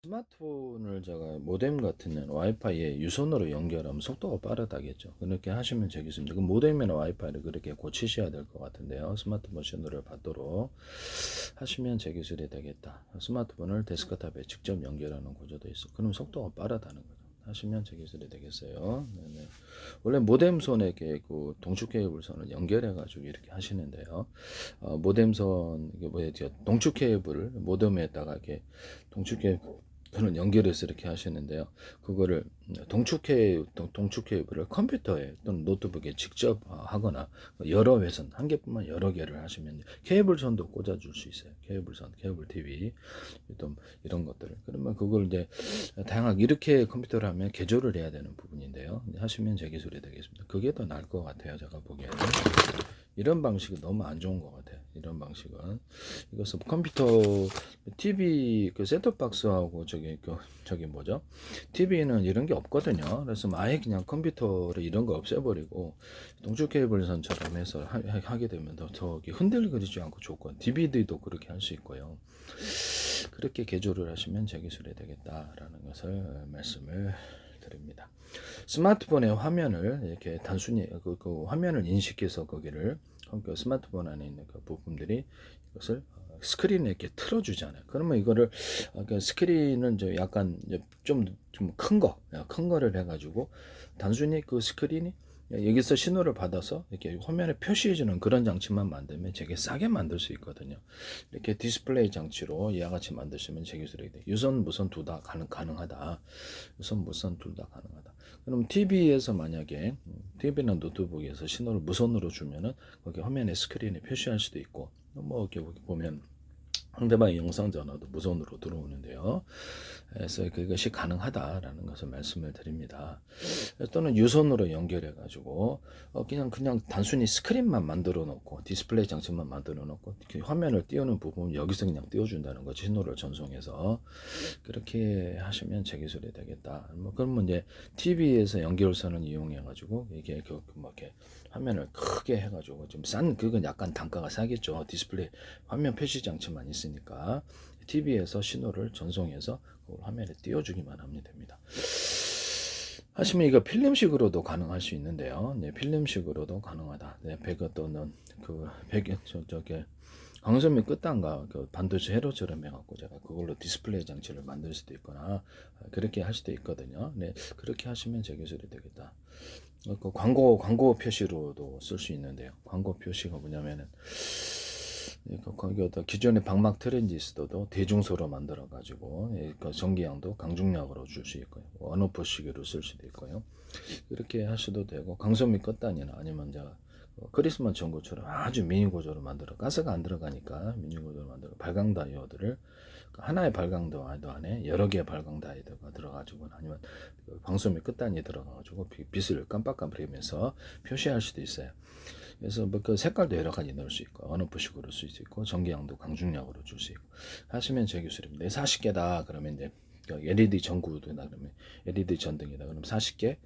스마트폰을 제가 모뎀 같은 와이파이에 유선으로 연결하면 속도가 빠르다겠죠. 그렇게 하시면 되겠습니다. 그 모뎀이나 와이파이를 그렇게 고치셔야 될 것 같은데요. 스마트폰 신호를 받도록 하시면 제 기술이 되겠다. 스마트폰을 데스크탑에 직접 연결하는 구조도 있어. 그럼 속도가 빠르다는 거죠. 하시면 제 기술이 되겠어요. 네네. 원래 모뎀선에 그 동축 케이블선을 연결해 가지고 이렇게 하시는데요. 모뎀선 이게 뭐예요? 동축 케이블을 모뎀에다가 이렇게 동축 케이블을 연결해서 이렇게 하시는데요. 그거를 동축 케이블을 컴퓨터에 또는 노트북에 직접 하거나 여러 회선 한 개뿐만 여러 개를 하시면 케이블선도 꽂아줄 수 있어요. 케이블선, 케이블 TV 또 이런 것들을 그러면 그걸 이제 다양하게 이렇게 컴퓨터를 하면 개조를 해야 되는 부분인데요. 하시면 제 기술이 되겠습니다. 그게 더 나을 것 같아요. 제가 보기에는 이런 방식은 너무 안 좋은 것 같아요. 이런 방식은 이것은 컴퓨터 TV 그 셋톱박스하고 저기 뭐죠? TV는 이런 게 없거든요. 그래서 아예 그냥 컴퓨터를 이런 거 없애버리고 동축 케이블선처럼 해서 하게 되면 더 저기 흔들거리지 않고 좋고 DVD도 그렇게 할 수 있고요. 그렇게 개조를 하시면 제 기술이 되겠다라는 것을 말씀을 드립니다. 스마트폰의 화면을 이렇게 단순히 그 화면을 인식해서 거기를 그 스마트폰 안에 있는 그 부품들이 이것을 스크린에 이렇게 틀어주잖아요. 그러면 이거를 그 스크린을 이제 약간 좀 큰 거를 해가지고 단순히 그 스크린이 여기서 신호를 받아서 이렇게 화면에 표시해주는 그런 장치만 만들면 되게 싸게 만들 수 있거든요. 이렇게 디스플레이 장치로 이와 같이 만드시면 제 기술이 돼. 유선, 무선 둘 다 가능하다. 유선, 무선 둘 다 가능하다. 그럼 TV에서 만약에 TV나 노트북에서 신호를 무선으로 주면은 거기 화면에 스크린에 표시할 수도 있고 뭐 이렇게 보면 상대방의 영상 전화도 무선으로 들어오는데요. 그래서 그것이 가능하다라는 것을 말씀을 드립니다. 또는 유선으로 연결해 가지고 그냥 단순히 스크린만 만들어 놓고 디스플레이 장치만 만들어 놓고 화면을 띄우는 부분 여기서 그냥 띄워준다는 거지 신호를 전송해서 그렇게 하시면 제 기술이 되겠다. 뭐 그러면 이제 TV에서 연결선을 이용해 가지고 이게 뭐 이렇게 화면을 크게 해가지고 좀 싼 그건 약간 단가가 싸겠죠. 디스플레이 화면 표시 장치만 있으니까 TV에서 신호를 전송해서 그걸 화면에 띄워주기만 하면 됩니다. 하시면 이거 필름식으로도 가능할 수 있는데요. 네, 필름식으로도 가능하다. 네, 배가 또는 그 배경 저게 광선미 끝단과 그 반도체 회로처럼 해갖고 제가 그걸로 디스플레이 장치를 만들 수도 있거나 그렇게 할 수도 있거든요. 네, 그렇게 하시면 제 기술이 되겠다. 그 광고 표시로도 쓸 수 있는데요. 광고 표시가 뭐냐면은 거기 기존의 방막 트랜지스터도 대중소로 만들어 가지고 그 전기량도 강중량으로 줄 수 있고요. 원오프 시계로 쓸 수도 있고요. 이렇게 하셔도 되고 강소미 끝단이나 아니면 제가 크리스마스 전구처럼 아주 미니 구조로 만들어 가스가 안 들어가니까 미니 구조로 만들어 발광 다이오드를 하나의 발광 다이오드 안에 여러 개의 발광 다이오드가 들어가지고 아니면 광소미 끝단이 들어가가지고 빛을 깜빡깜빡이면서 표시할 수도 있어요. 그래서 뭐 그 색깔도 여러 가지 넣을 수 있고 어느 부식으로 쓸 수 있고 전기량도 강중량으로 줄 수 있고 하시면 제 기술입니다. 40개다 그러면 이제 LED 전구도나 그러면 LED 전등이다 그럼 40개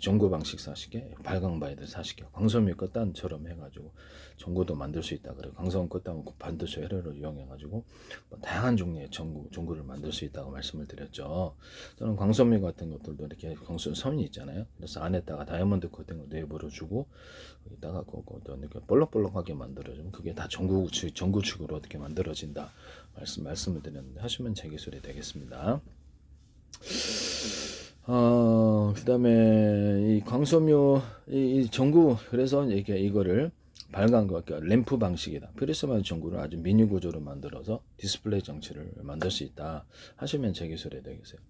전구 방식 40개 발광 바이드 40개 광섬유 끝단처럼 해가지고 전구도 만들 수 있다 그래 광섬 끝단은 반도체 회로를 이용해 가지고 뭐 다양한 종류의 전구를 만들 수 있다고 말씀을 드렸죠. 또는 광섬유 같은 것들도 이렇게 광선이 있잖아요. 그래서 안에다가 다이아몬드 코팅을 내부로 주고 여기다가 그거 이렇게 볼록볼록하게 만들어주면 그게 다 전구축으로 어떻게 만들어진다 말씀을 드렸는데 하시면 제 기술이 되겠습니다. 그 다음에 이 광섬유, 이 전구, 그래서 이거를 발광과 램프 방식이다. 프리스마 전구를 아주 미니 구조로 만들어서 디스플레이 장치를 만들 수 있다. 하시면 제 기술이 되겠어요.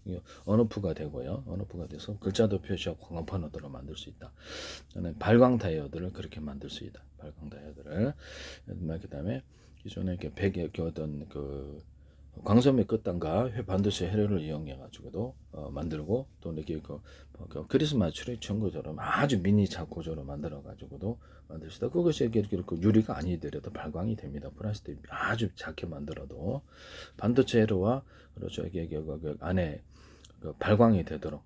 언오프가 되고요. 언오프가 돼서 글자도 표시하고 광판으로 만들 수 있다. 발광 다이오드를 그렇게 만들 수 있다. 발광 다이오드를. 그 다음에 기존에 이렇게 백의 어떤 그 광섬유 끝단과 반도체 회로를 이용해 가지고도 만들고 또 이렇게 그 크리스마스 트리 천구처럼 아주 미니 자구조로 만들어 가지고도 만들 수 있다. 그것이 이렇게 유리가 아니더라도 발광이 됩니다. 플라스틱 아주 작게 만들어도 반도체 회로와 그렇죠. 이게 그 안에 그 발광이 되도록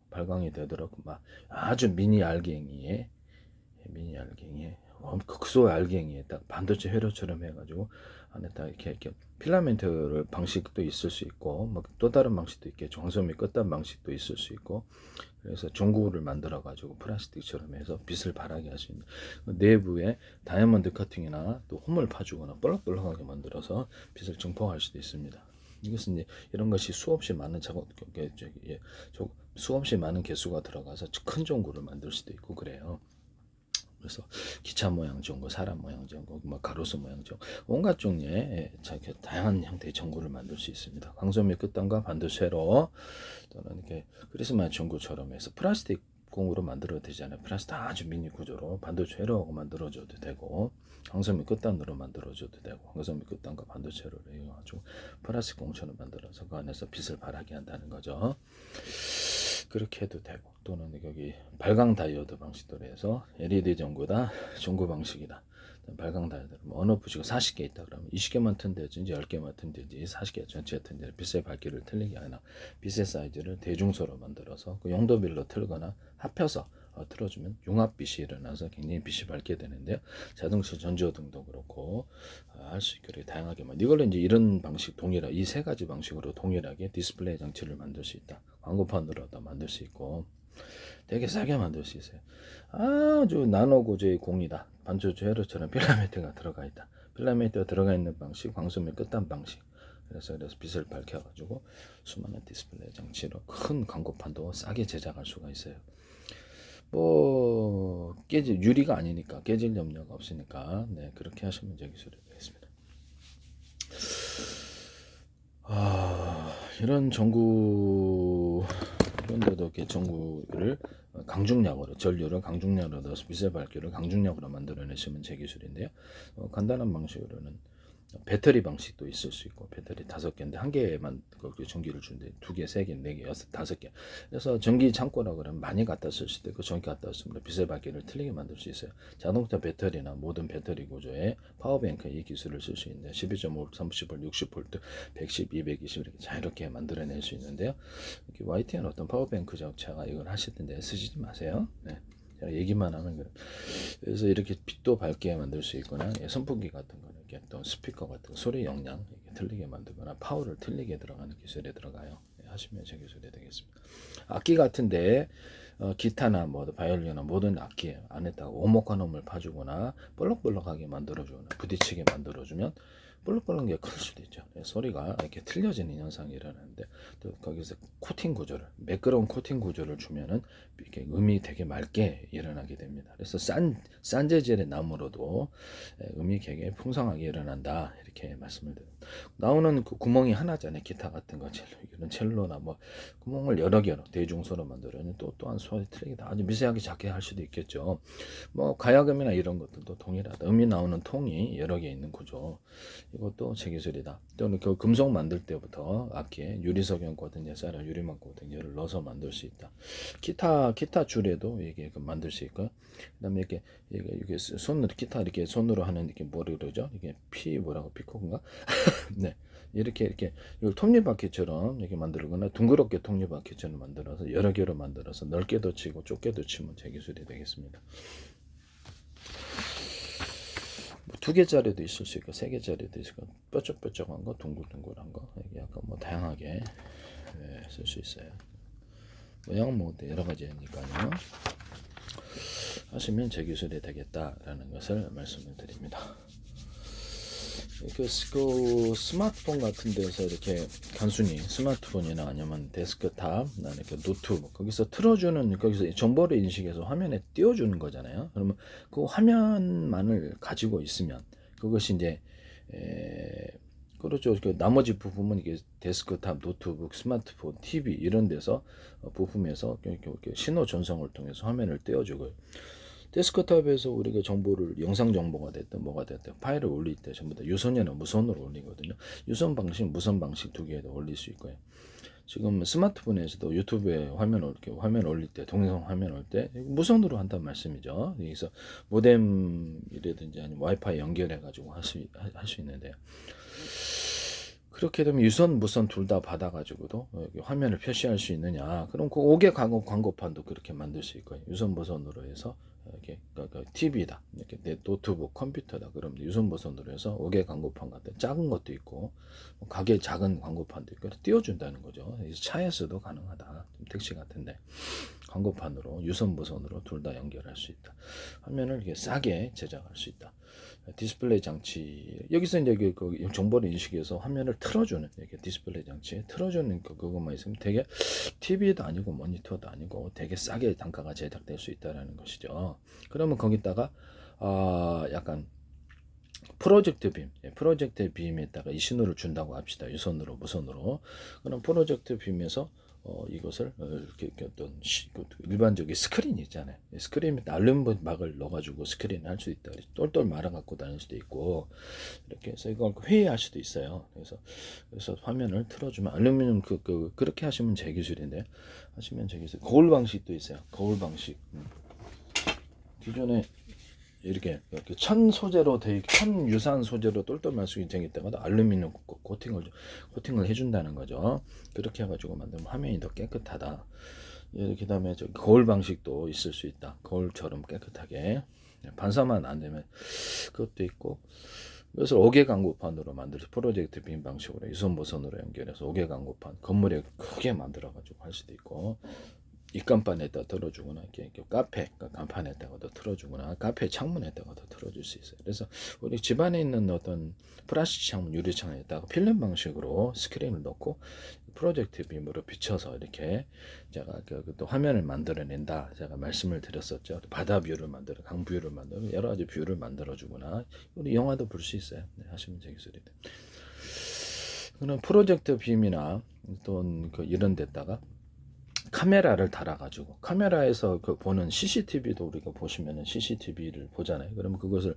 막 아주 미니 알갱이에 극소 알갱이에 딱 반도체 회로처럼 해가지고 안에 딱 이렇게 필라멘트 방식도 있을 수 있고 뭐 또 다른 방식도 있겠죠. 광섬유 끝단 방식도 있을 수 있고 그래서 전구를 만들어 가지고 플라스틱처럼 해서 빛을 발하게 할 수 있는 내부에 다이아몬드 커팅이나 또 홈을 파주거나 볼록볼록하게 만들어서 빛을 증폭할 수도 있습니다. 이것은 이제 이런 것이 수없이 많은 작업, 수없이 많은 개수가 들어가서 큰 전구를 만들 수도 있고 그래요. 그래서 기차 모양 전구, 사람 모양 전구, 뭐 가로수 모양 전구, 온갖 종류의 다양한 형태의 전구를 만들 수 있습니다. 광섬유 끝단과 반도체로 또는 이렇게 크리스마스 전구처럼 해서 플라스틱 공으로 만들어도 되잖아요. 플라스틱 아주 미니 구조로 반도체로 만들어줘도 되고 광섬유 끝단으로 만들어줘도 되고 광섬유 끝단과 반도체를 이용해가지고 플라스틱 공처럼 만들어서 그 안에서 빛을 발하게 한다는 거죠. 그렇게 해도 되고 또는 여기 발광 다이오드 방식으로 해서 LED 전구다 전구 방식이다. 발광 다이오드 어느 부지가 40개 있다 그러면 20개만 튼되지 10개만 튼되지 40개 전체 튼되 빛의 밝기를 틀리게 하나 빛의 사이즈를 대중소로 만들어서 그 용도별로 틀거나 합해서 틀어주면 융합빛이 일어나서 굉장히 빛이 밝게 되는데요. 자동차 전조등도 그렇고 할 수 있게 다양하게 이걸로 이제 이런 방식 동일하게 이 세 가지 방식으로 동일하게 디스플레이 장치를 만들 수 있다. 광고판으로도 만들 수 있고 되게 싸게 만들 수 있어요. 아주 나노 구조의 공이다. 반도체 회로처럼 필라멘트가 들어가 있다. 필라멘트가 들어가 있는 방식, 광섬유 끝단 방식. 그래서 빛을 밝혀가지고 수많은 디스플레이 장치로 큰 광고판도 싸게 제작할 수가 있어요. 뭐 유리가 아니니까 깨질 염려가 없으니까 네 그렇게 하시면 제 기술이 되겠습니다. 이런 전구 이런데도 이렇게 전구를 강중약으로 전류를 강중약으로 넣어서 빛의 밝기를 강중약으로 만들어내시면 제 기술인데요. 간단한 방식으로는 배터리 방식도 있을 수 있고 배터리 5개인데 한 개만 그 전기를 주는데 2개, 3개, 4개, 6, 5개. 그래서 전기 창고라 그러면 많이 갖다 쓸 수도 있고 전기 갖다 쓰면 빛의 밝기를 틀리게 만들 수 있어요. 자동차 배터리나 모든 배터리 구조에 파워뱅크 이 기술을 쓸 수 있는데 12.5V, 30V, 60V, 110, 220 이렇게 자유롭게 만들어낼 수 있는데요. 이렇게 YTN 어떤 파워뱅크 작업차가 이걸 하시던데 쓰시지 마세요. 네. 얘기만 하는 거예요. 그래서 이렇게 빛도 밝게 만들 수 있거나 선풍기 같은 거는 이렇게 또 스피커 같은 거, 소리 용량 틀리게 만들거나 파워를 틀리게 들어가는 기술에 들어가요. 하시면 제 기술이 되겠습니다. 악기 같은데 기타나 뭐 바이올린이나 모든 악기 안에다가 오목한 홈을 파주거나 볼록볼록하게 만들어주거나 부딪히게 만들어주면 볼록볼록한 게 클 수도 있죠. 소리가 이렇게 틀려지는 현상이 일어나는데 또 거기서 코팅 구조를 매끄러운 코팅 구조를 주면은 이렇게 음이 되게 맑게 일어나게 됩니다. 그래서 싼 재질의 나무로도 음이 되게 풍성하게 일어난다 이렇게 말씀을 드립니다. 나오는 그 구멍이 하나잖아요. 기타 같은 거 이런 첼로나 뭐 구멍을 여러 개로 대중소로 만들어는 또한 소리 틀리게 다 아주 미세하게 작게 할 수도 있겠죠. 뭐 가야금이나 이런 것들도 동일하다. 음이 나오는 통이 여러 개 있는 구조. 이것도 제 기술이다. 또는 그 금속 만들 때부터 악기에 유리석연 코팅, 쌀 유리막 코팅 를 넣어서 만들 수 있다. 기타 줄에도 이게 만들 수 있고요. 그다음에 이게 손으로 기타 이렇게 손으로 하는 이게 뭐라 그러죠? 이게 뭐라고 피코인가? 네. 이렇게 이걸 톱니바퀴처럼 이렇게 만들거나 둥그렇게 톱니바퀴처럼 만들어서 여러 개로 만들어서 넓게도 치고 좁게도 치면 제 기술이 되겠습니다. 2개짜리도 있을 수 있고 3개짜리도 있을 거 뾰족뾰족한 거 둥글둥글한 거 이게 약간 뭐 다양하게 쓸 수 있어요. 모양은 뭐 여러 가지니까요. 하시면 제 기술이 되겠다라는 것을 말씀을 드립니다. 그 스마트폰 같은 데서 이렇게 단순히 스마트폰이나 아니면 데스크탑, 이렇게 노트북 거기서 틀어주는 거기서 정보를 인식해서 화면에 띄워주는 거잖아요. 그러면 그 화면만을 가지고 있으면 그것이 이제 그렇죠. 그 나머지 부품은 이게 데스크탑, 노트북, 스마트폰, TV 이런 데서 부품에서 이렇게 신호 전송을 통해서 화면을 띄워주고. 데스크탑에서 우리가 정보를 영상 정보가 됐든 뭐가 됐든 파일을 올릴 때 전부 다 유선이나 무선으로 올리거든요. 유선 방식, 무선 방식 2개에도 올릴 수 있고요. 지금 스마트폰에서도 유튜브에 화면 올릴 때 동영상 화면 올 때 무선으로 한다는 말씀이죠. 여기서 모뎀이라든지 아니면 와이파이 연결해 가지고 할 수 있는데요. 그렇게 되면 유선, 무선 둘 다 받아가지고도 화면을 표시할 수 있느냐? 그럼 그 5개 광고판도 그렇게 만들 수 있고요. 유선, 무선으로 해서 이렇게 TV다, 이렇게 내 노트북, 컴퓨터다. 그럼 유선 무선으로 해서 5개 광고판 같은 작은 것도 있고 가게 작은 광고판도 있고 띄워준다는 거죠. 차에서도 가능하다. 좀 택시 같은데 광고판으로 유선 무선으로 둘 다 연결할 수 있다. 화면을 이렇게 싸게 제작할 수 있다. 디스플레이 장치 여기서 이제 그 정보를 인식해서 화면을 틀어주는 이렇게 디스플레이 장치에 틀어주는 그것만 있으면 되게 TV도 아니고 모니터도 아니고 되게 싸게 단가가 제작될 수 있다라는 것이죠. 그러면 거기다가 약간 프로젝트 빔에다가 이 신호를 준다고 합시다. 유선으로 무선으로. 그럼 프로젝트 빔에서 이것을 이렇게 어떤 일반적인 스크린 있잖아요. 스크린에 알루미늄막을 넣어가지고 스크린 할 수 있다. 똘똘 말아 갖고 다닐 수도 있고 이렇게 해서 이걸 회의할 수도 있어요. 그래서 화면을 틀어주면 알루미늄 그렇게 하시면 제 기술인데 하시면 제 기술. 거울 방식도 있어요. 거울 방식. 기존에 이렇게 천 소재로 천 유사한 소재로 똘똘 말쑥이 되기 때문에 알루미늄 코팅을 해준다는 거죠. 그렇게 해가지고 만들면 화면이 더 깨끗하다. 그 다음에 거울 방식도 있을 수 있다. 거울처럼 깨끗하게 반사만 안 되면 그것도 있고. 그래서 5개 광고판으로 만들어서 프로젝트 빔 방식으로 유선 무선으로 연결해서 5개 광고판 건물에 크게 만들어가지고 할 수도 있고. 입간판에다 틀어주거나 이렇게 카페 간판에다가도 틀어주거나 카페 창문에다가도 틀어줄 수 있어요. 그래서 우리 집안에 있는 어떤 플라스틱 창문, 유리 창문에다가 필름 방식으로 스크린을 넣고 프로젝트 빔으로 비춰서 이렇게 제가 또 화면을 만들어낸다. 제가 말씀을 드렸었죠. 바다 뷰를 만들어, 강 뷰를 만들어, 여러 가지 뷰를 만들어주거나 우리 영화도 볼 수 있어요. 네, 하시면 제 기술이다. 그럼 프로젝트 빔이나 또 이런 데다가 카메라를 달아가지고 카메라에서 보는 CCTV도 우리가 보시면은 CCTV를 보잖아요. 그러면 그것을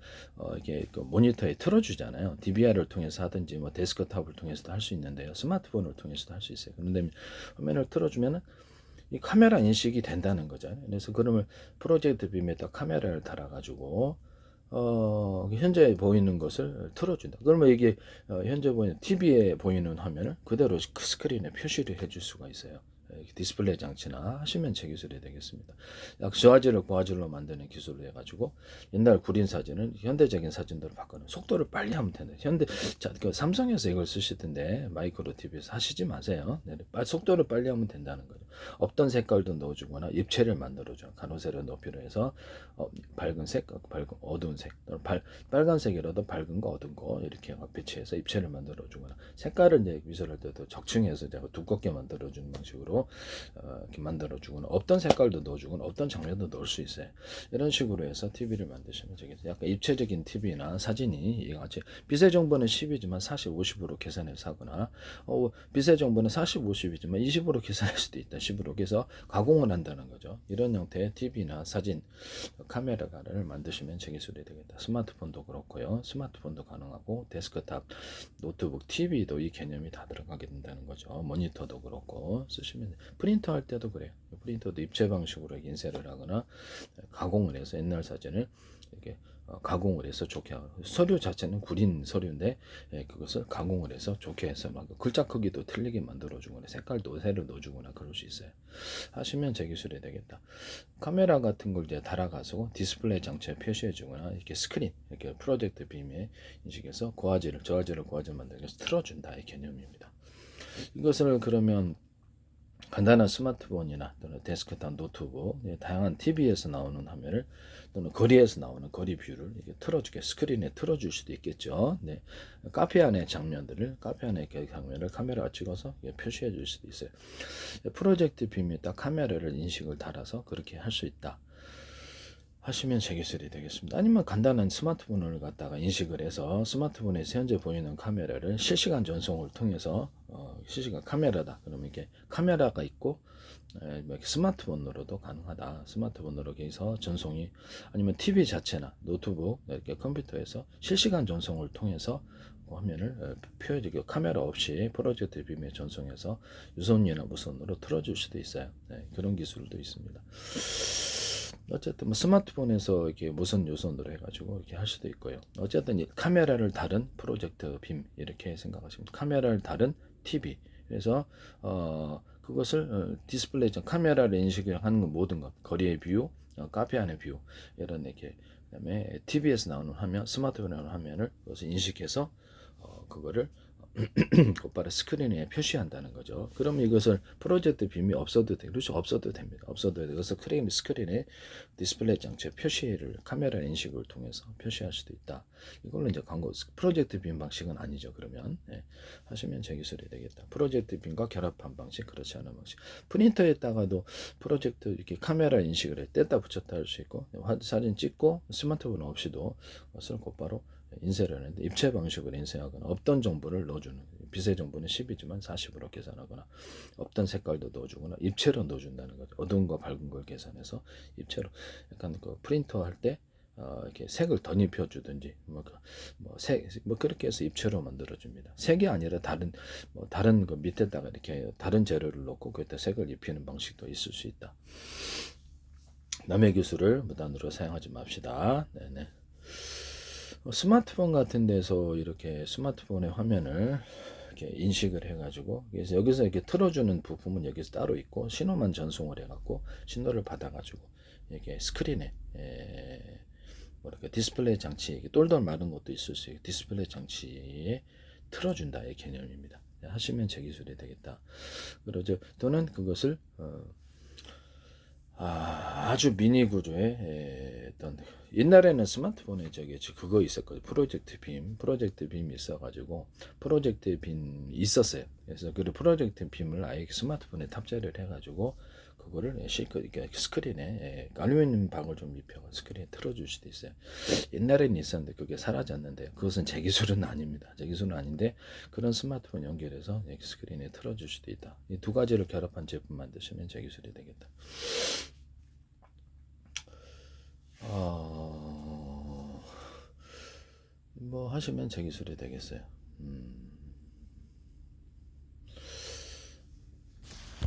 이렇게 모니터에 틀어주잖아요. DVR을 통해서 하든지 뭐 데스크탑을 통해서도 할 수 있는데요. 스마트폰을 통해서도 할 수 있어요. 그런데 화면을 틀어주면은 이 카메라 인식이 된다는 거죠. 그래서 그러면 프로젝트 빔에다 카메라를 달아가지고 현재 보이는 것을 틀어준다. 그러면 이게 현재 보이는 TV에 보이는 화면을 그대로 그 스크린에 표시를 해줄 수가 있어요. 디스플레이 장치나 하시면 제 기술이 되겠습니다. 약 저화질을 고화질로 만드는 기술로 해가지고 옛날 구린 사진을 현대적인 사진으로 바꾸는 속도를 빨리 하면 된다. 삼성에서 이걸 쓰시던데 마이크로 TV에서 하시지 마세요. 네, 속도를 빨리 하면 된다는 거죠. 없던 색깔도 넣어주거나 입체를 만들어줘. 가로 세로 높이로 해서 밝은 색, 어두운 색, 빨간색이라도 밝은 거, 어두운 거 이렇게 배치해서 입체를 만들어주거나 색깔을 이제 미술할 때도 적층해서 제가 두껍게 만들어주는 방식으로 이렇게 만들어주거나 없던 색깔도 넣어주거나 없던 장면도 넣을 수 있어요. 이런 식으로 해서 TV를 만드시면 되겠죠. 약간 입체적인 TV나 사진이 이같이 빛의 정보는 10이지만 40, 50으로 계산해서 하거나 빛의 정보는 40, 50이지만 20으로 계산할 수도 있다. 10으로 해서 가공을 한다는 거죠. 이런 형태의 TV나 사진, 카메라를 만드시면 제 기술이 되겠다. 스마트폰도 그렇고요. 스마트폰도 가능하고 데스크탑, 노트북, TV도 이 개념이 다 들어가게 된다는 거죠. 모니터도 그렇고 쓰시면 프린터 할 때도 그래요. 프린터도 입체 방식으로 인쇄를 하거나 가공을 해서 옛날 사진을 이렇게 가공을 해서 좋게 하고 서류 자체는 구린 서류인데 그것을 가공을 해서 좋게 해서 막 글자 크기도 틀리게 만들어주거나 색깔도 새로 넣어주거나 그럴 수 있어요. 하시면 제 기술이 되겠다. 카메라 같은 걸 이제 달아가지고 디스플레이 장치에 표시해주거나 이렇게 스크린 이렇게 프로젝트 빔에 인식해서 고화질을 저화질을 고화질 만들어서 틀어준다 이 개념입니다. 이것을 그러면 간단한 스마트폰이나 또는 데스크탑 노트북, 다양한 TV에서 나오는 화면을 또는 거리에서 나오는 거리 뷰를 이렇게 틀어주게 스크린에 틀어줄 수도 있겠죠. 네. 카페 안의 장면을 카메라가 찍어서 표시해 줄 수도 있어요. 프로젝트 빔에다 카메라를 인식을 달아서 그렇게 할 수 있다. 하시면 제 기술이 되겠습니다. 아니면 간단한 스마트폰을 갖다가 인식을 해서 스마트폰에서 현재 보이는 카메라를 실시간 전송을 통해서 실시간 카메라다. 그러면 이렇게 카메라가 있고 스마트폰으로도 가능하다. 스마트폰으로 해서 전송이 아니면 TV 자체나 노트북 이렇게 컴퓨터에서 실시간 전송을 통해서 화면을 표현되게 카메라 없이 프로젝트 빔에 전송해서 유선이나 무선으로 틀어줄 수도 있어요. 네, 그런 기술도 있습니다. 어쨌든 뭐 스마트폰에서 이렇게 무선 유선으로 해가지고 이렇게 할 수도 있고요. 어쨌든 카메라를 다른 프로젝트 빔 이렇게 생각하시면 카메라를 다른 TV. 그래서 그것을 디스플레이 카메라를 인식하는 건 모든 것, 거리의 뷰, 카페 안의 뷰, 이런 이렇게 그다음에 TV에서 나오는 화면, 스마트폰에 나오는 화면을 그것을 인식해서 그거를 곧바로 스크린에 표시한다는 거죠. 그럼 이것을 프로젝트 빔이 없어도 돼. 그렇죠. 없어도 됩니다. 없어도 돼. 그래서 스크린에 디스플레이 장치에 표시를 카메라 인식을 통해서 표시할 수도 있다. 이걸로 이제 광고 프로젝트 빔 방식은 아니죠. 그러면 하시면 제 기술이 되겠다. 프로젝트 빔과 결합한 방식, 그렇지 않은 방식. 프린터에다가도 프로젝트 이렇게 카메라 인식을 해 뗐다 붙였다 할 수 있고 사진 찍고 스마트폰 없이도 그것을 곧바로 인쇄를 하는데 입체 방식으로 인쇄하거나 없던 정보를 넣어주는 빛의 정보는 10이지만 40으로 계산하거나 없던 색깔도 넣어주거나 입체로 넣어준다는 거죠. 어두운 거 밝은 걸 계산해서 입체로 약간 그 프린터 할 때 이렇게 색을 덧입혀 주든지 뭐 그렇게 해서 입체로 만들어 줍니다. 색이 아니라 다른 그 밑에다가 이렇게 다른 재료를 넣고 그때 색을 입히는 방식도 있을 수 있다. 남의 기술을 무단으로 사용하지 맙시다. 네네. 스마트폰 같은 데서 이렇게 스마트폰의 화면을 이렇게 인식을 해가지고 그래서 여기서 이렇게 틀어주는 부품은 여기서 따로 있고 신호만 전송을 해갖고 신호를 받아가지고 이렇게 스크린에 뭐랄까 디스플레이 장치 똘똘 마른 것도 있을 수 있고 디스플레이 장치에 틀어준다의 개념입니다. 하시면 제 기술이 되겠다. 그러죠. 또는 그것을 아주 미니 구조의 어떤 옛날에는 스마트폰에 저기 그거 있었거든요. 프로젝트 빔이 있어가지고 프로젝트 빔 있었어요. 그래서 그 프로젝트 빔을 아예 스마트폰에 탑재를 해가지고 그거를 실컷 스크린에 알루미늄 박을 좀 입혀 스크린에 틀어줄 수도 있어요. 옛날에는 있었는데 그게 사라졌는데 그것은 제 기술은 아닙니다. 제 기술은 아닌데 그런 스마트폰 연결해서 스크린에 틀어줄 수도 있다. 이 두 가지를 결합한 제품 만드시면 제 기술이 되겠다. 뭐 하시면 제 기술이 되겠어요.